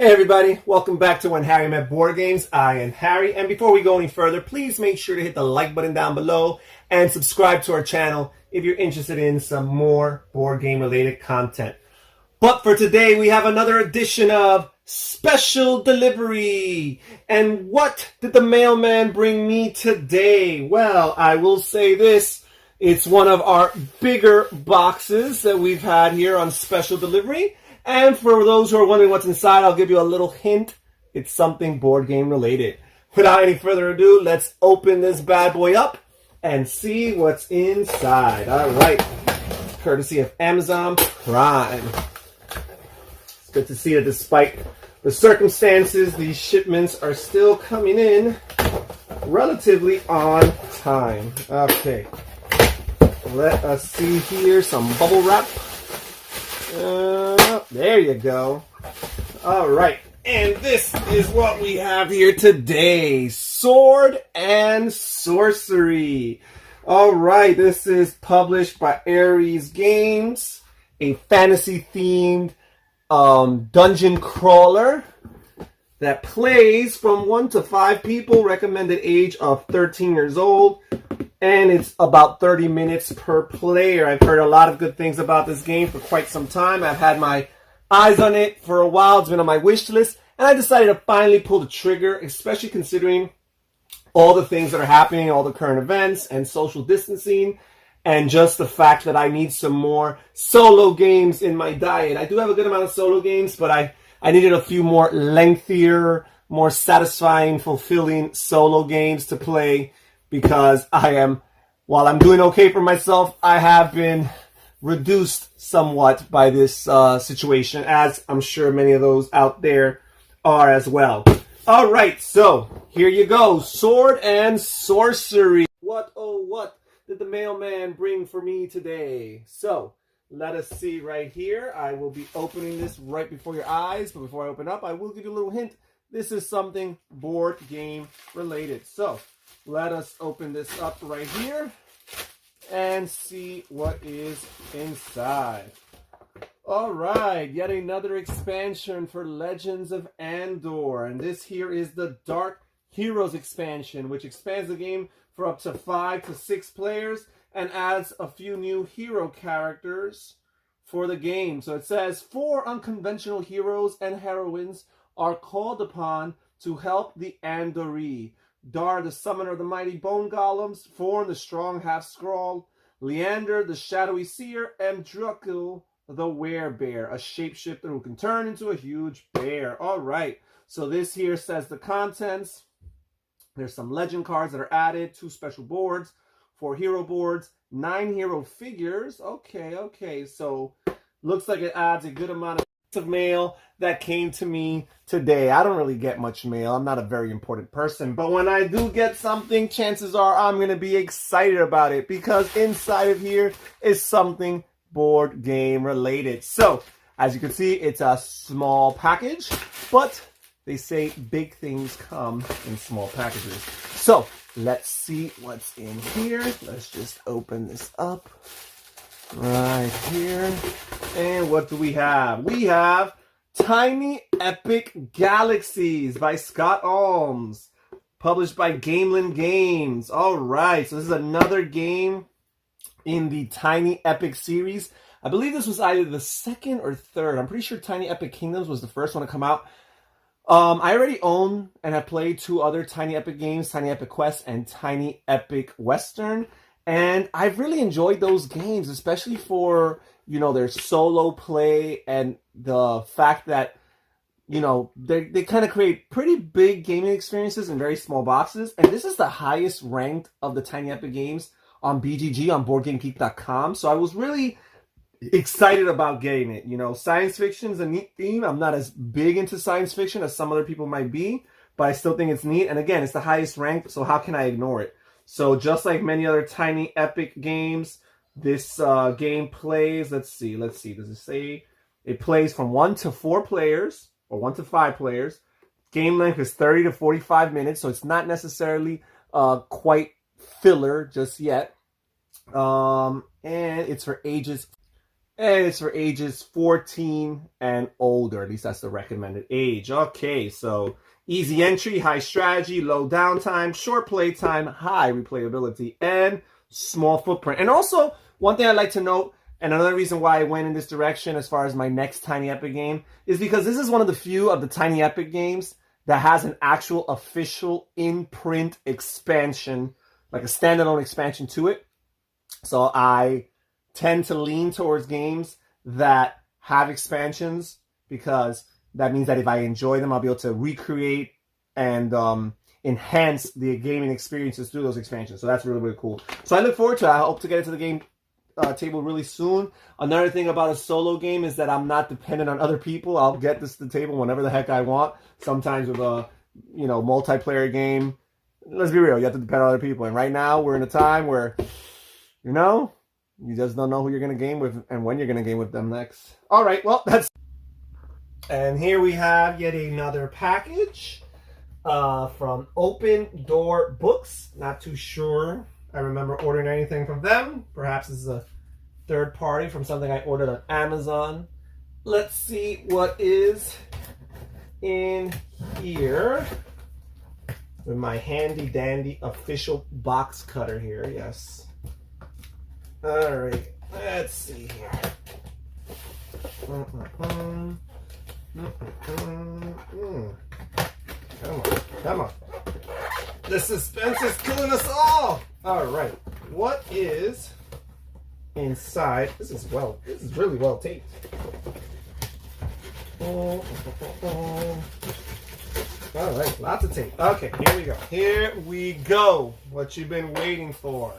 Hey everybody, welcome back to When Harry Met Board Games. I am Harry, and before we go any further, please make sure to hit the like button down below and subscribe to our channel if you're interested in some more board game related content. But for today, we have another edition of Special Delivery. And what did the mailman bring me today? Well, I will say this. It's one of our bigger boxes that we've had here on Special Delivery. And for those who are wondering what's inside, I'll give you a little hint. It's something board game related. Without any further ado, let's open this bad boy up and see what's inside. All right. Courtesy of Amazon Prime. It's good to see that despite the circumstances, these shipments are still coming in relatively on time. Okay. Let us see here. Some bubble wrap. There you go. All right. And this is what we have here today. Sword and Sorcery. All right. This is published by Ares Games. A fantasy-themed dungeon crawler that plays from 1 to 5 people. Recommended age of 13 years old. And it's about 30 minutes per player. I've heard a lot of good things about this game for quite some time. I've had my eyes on it for a while. It's been on my wish list. And I decided to finally pull the trigger, especially considering all the things that are happening, all the current events and social distancing, and just the fact that I need some more solo games in my diet. I do have a good amount of solo games, but I needed a few more lengthier, more satisfying, fulfilling solo games to play. Because while I'm doing okay for myself, I have been reduced somewhat by this situation, as I'm sure many of those out there are as well. All right, so here you go. Sword and Sorcery. What, oh, what did the mailman bring for me today? So let us see right here. I will be opening this right before your eyes. But before I open up, I will give you a little hint. This is something board game related. So let us open this up right here and see what is inside. All right, yet another expansion for Legends of Andor. And this here is the Dark Heroes expansion, which expands the game for up to 5 to 6 players and adds a few new hero characters for the game. So it says 4 unconventional heroes and heroines are called upon to help the Andori. Dar, the summoner of the mighty bone golems. Forn, the strong half-scroll. Leander, the shadowy seer. And Drukil, the werebear, a shapeshifter who can turn into a huge bear. All right, so this here says the contents. There's some legend cards that are added, 2 special boards, 4 hero boards, 9 hero figures. Okay, so looks like it adds a good amount of mail that came to me today. I don't really get much mail. I'm not a very important person, but when I do get something, chances are I'm going to be excited about it because inside of here is something board game related. So as you can see, it's a small package, but they say big things come in small packages. So let's see what's in here. Let's just open this up right here. And what do we have? We have Tiny Epic Galaxies by Scott Alms, published by Gamelin Games. All right, so this is another game in the Tiny Epic series. I believe this was either the second or third. I'm pretty sure Tiny Epic Kingdoms was the first one to come out. I already own and have played 2 other Tiny Epic games, Tiny Epic Quest and Tiny Epic Western. And I've really enjoyed those games, especially for, their solo play and the fact that, they kind of create pretty big gaming experiences in very small boxes. And this is the highest ranked of the Tiny Epic games on BGG, on BoardGameGeek.com. So I was really excited about getting it. Science fiction is a neat theme. I'm not as big into science fiction as some other people might be, but I still think it's neat. And again, it's the highest ranked, so how can I ignore it? So just like many other Tiny Epic games, this game plays, let's see, does it say? It plays from 1 to 4 players, or 1 to 5 players. Game length is 30 to 45 minutes, so it's not necessarily quite filler just yet. And it's for ages And it's for ages 14 and older. At least that's the recommended age. Okay, so easy entry, high strategy, low downtime, short play time, high replayability, and small footprint. And also, one thing I'd like to note, and another reason why I went in this direction as far as my next Tiny Epic game, is because this is one of the few of the Tiny Epic games that has an actual official in-print expansion, like a standalone expansion to it. So I tend to lean towards games that have expansions because that means that if I enjoy them, I'll be able to recreate and enhance the gaming experiences through those expansions. So that's really, really cool. So I look forward to it. I hope to get into the game table really soon. Another thing about a solo game is that I'm not dependent on other people. I'll get this to the table whenever the heck I want. Sometimes with a multiplayer game, let's be real, you have to depend on other people. And right now we're in a time where you just don't know who you're going to game with and when you're going to game with them next. All right, well, that's... And here we have yet another package from Open Door Books. Not too sure I remember ordering anything from them. Perhaps this is a third party from something I ordered on Amazon. Let's see what is in here with my handy dandy official box cutter here. Yes. All right, let's see here. Come on. The suspense is killing us all. All right, what is inside? This is really well taped. All right, lots of tape. Okay, Here we go. What you've been waiting for.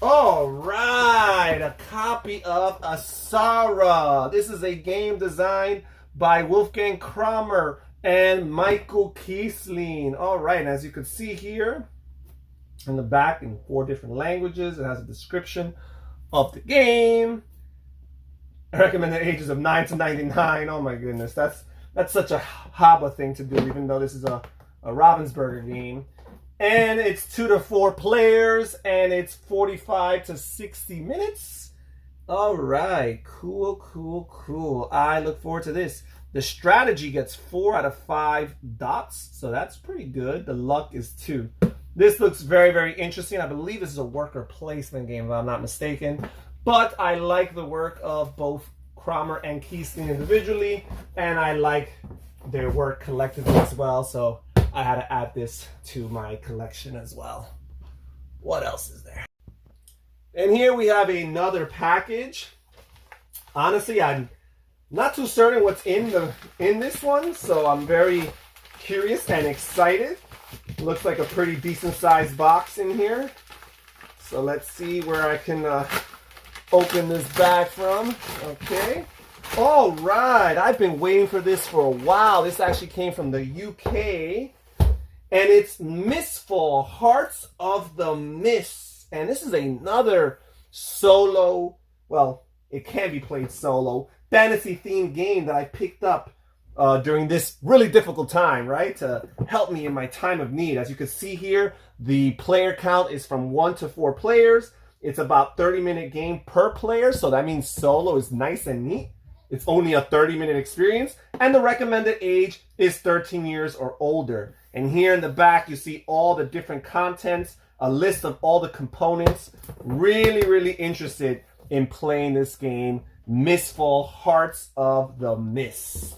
All right, a copy of Asara. This is a game designed by Wolfgang Kramer and Michael Kiesling. All right, and as you can see here in the back in 4 different languages, it has a description of the game. Recommended ages of 9 to 99. Oh my goodness, that's such a Haba thing to do, even though this is a Ravensburger game. And it's 2 to 4 players, and it's 45 to 60 minutes. All right, cool. I look forward to this. The strategy gets 4 out of 5 dots, so that's pretty good. The luck is 2. This looks very, very interesting. I believe this is a worker placement game, if I'm not mistaken. But I like the work of both Kramer and Kiesling individually, and I like their work collectively as well, so I had to add this to my collection as well. What else is there? And here we have another package. Honestly, I'm not too certain what's in this one, so I'm very curious and excited. Looks like a pretty decent sized box in here. So let's see where I can open this bag from. Okay. All right. I've been waiting for this for a while. This actually came from the UK. And it's Mistfall, Hearts of the Mist. And this is another solo, well, it can be played solo, fantasy-themed game that I picked up during this really difficult time, right? To help me in my time of need. As you can see here, the player count is from 1 to 4 players. It's about 30-minute game per player, so that means solo is nice and neat. It's only a 30-minute experience, and the recommended age is 13 years or older. And here in the back, you see all the different contents, a list of all the components. Really, really interested in playing this game, Mistfall, Hearts of the Mist.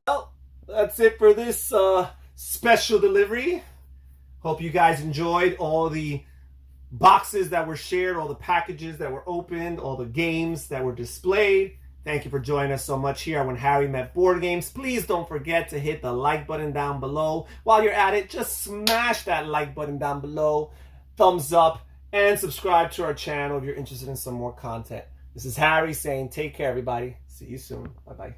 Well, that's it for this special delivery. Hope you guys enjoyed all the boxes that were shared, all the packages that were opened, all the games that were displayed. Thank you for joining us so much here on When Harry Met Board Games. Please don't forget to hit the like button down below. While you're at it, just smash that like button down below, thumbs up, and subscribe to our channel if you're interested in some more content. This is Harry saying take care, everybody. See you soon. Bye-bye.